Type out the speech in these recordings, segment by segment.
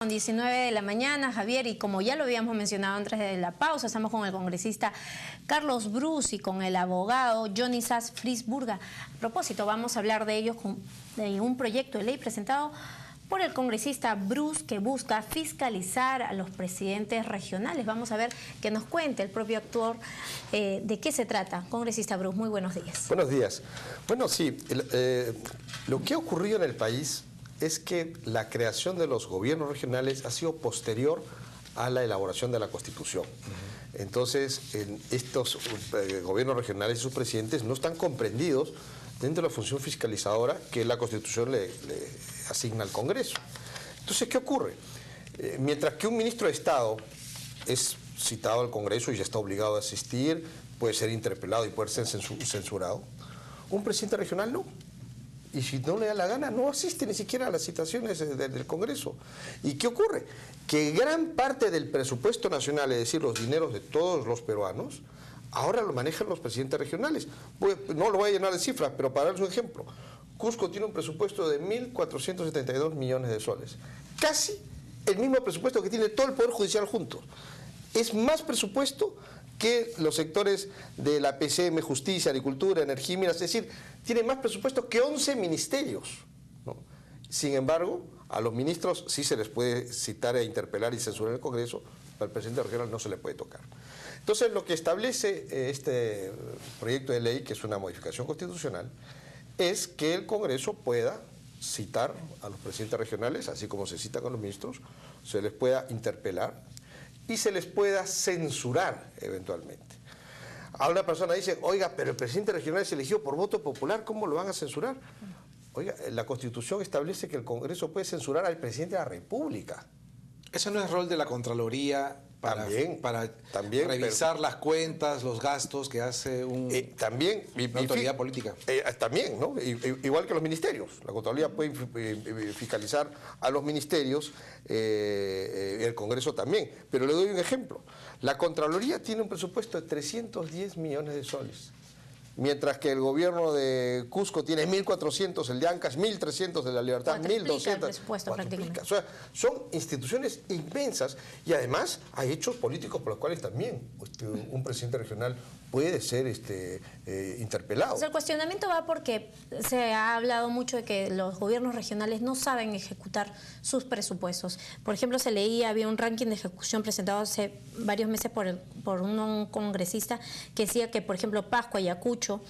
19 de la mañana, Javier, y como ya lo habíamos mencionado antes de la pausa, estamos con el congresista Carlos Bruce y con el abogado Johnny Sass Frisburga. A propósito, vamos a hablar de ellos de un proyecto de ley presentado por el congresista Bruce que busca fiscalizar a los presidentes regionales. Vamos a ver que nos cuente el propio actor de qué se trata. Congresista Bruce, muy buenos días. Buenos días. Bueno, sí, lo que ha ocurrido en el país es que la creación de los gobiernos regionales ha sido posterior a la elaboración de la Constitución. Entonces, estos gobiernos regionales y sus presidentes no están comprendidos dentro de la función fiscalizadora que la Constitución le asigna al Congreso. Entonces, ¿qué ocurre? Mientras que un ministro de Estado es citado al Congreso y ya está obligado a asistir, puede ser interpelado y puede ser censurado, un presidente regional no. Y si no le da la gana, no asiste ni siquiera a las citaciones del Congreso. ¿Y qué ocurre? Que gran parte del presupuesto nacional, es decir, los dineros de todos los peruanos, ahora lo manejan los presidentes regionales. No lo voy a llenar de cifras, pero para darles un ejemplo. Cusco tiene un presupuesto de 1.472 millones de soles. Casi el mismo presupuesto que tiene todo el Poder Judicial juntos. Es más presupuesto que los sectores de la PCM, Justicia, Agricultura, Energía y Minas, es decir, tiene más presupuesto que 11 ministerios, ¿no? Sin embargo, a los ministros sí se les puede citar e interpelar y censurar en el Congreso, pero al presidente regional no se le puede tocar. Entonces, lo que establece este proyecto de ley, que es una modificación constitucional, es que el Congreso pueda citar a los presidentes regionales, así como se cita con los ministros, se les pueda interpelar y se les pueda censurar eventualmente. Ahora una persona dice, oiga, pero el presidente regional es elegido por voto popular, ¿cómo lo van a censurar? Oiga, la Constitución establece que el Congreso puede censurar al presidente de la República. ¿Eso no es rol de la Contraloría para revisar las cuentas, los gastos que hace una autoridad política? También, ¿no? Igual que los ministerios. La Contraloría puede fiscalizar a los ministerios, el Congreso también. Pero le doy un ejemplo. La Contraloría tiene un presupuesto de 310 millones de soles. Mientras que el gobierno de Cusco tiene 1.400, el de Ancash 1.300, de La Libertad 1.200. O sea, son instituciones inmensas y además hay hechos políticos por los cuales también un presidente regional puede ser interpelado. O sea, el cuestionamiento va porque se ha hablado mucho de que los gobiernos regionales no saben ejecutar sus presupuestos. Por ejemplo, se leía, había un ranking de ejecución presentado hace varios meses por un congresista que decía que, por ejemplo, Pasco, Ayacucho,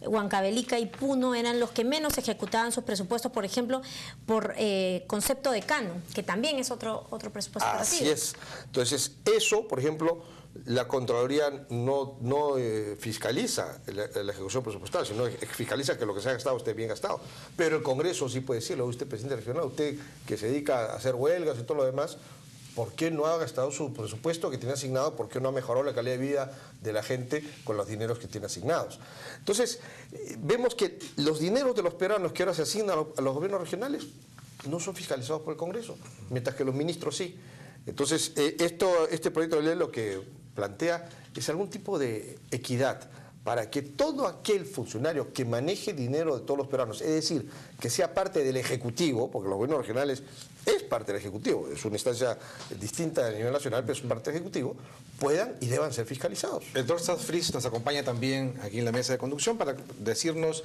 Huancavelica y Puno eran los que menos ejecutaban sus presupuestos, por ejemplo, por concepto de canon, que también es otro presupuesto. Así es. Entonces, eso, por ejemplo, la Contraloría no fiscaliza la ejecución presupuestal, sino fiscaliza que lo que se ha gastado esté bien gastado. Pero el Congreso sí puede decirlo, usted presidente regional, usted que se dedica a hacer huelgas y todo lo demás, ¿por qué no ha gastado su presupuesto que tiene asignado? ¿Por qué no ha mejorado la calidad de vida de la gente con los dineros que tiene asignados? Entonces, vemos que los dineros de los peruanos que ahora se asignan a los gobiernos regionales no son fiscalizados por el Congreso, mientras que los ministros sí. Entonces, este proyecto de ley lo que plantea es algún tipo de equidad para que todo aquel funcionario que maneje dinero de todos los peruanos, es decir, que sea parte del Ejecutivo, porque los gobiernos regionales es parte del Ejecutivo, es una instancia distinta a nivel nacional, pero es parte del Ejecutivo, puedan y deban ser fiscalizados. El doctor Sass Fris nos acompaña también aquí en la mesa de conducción para decirnos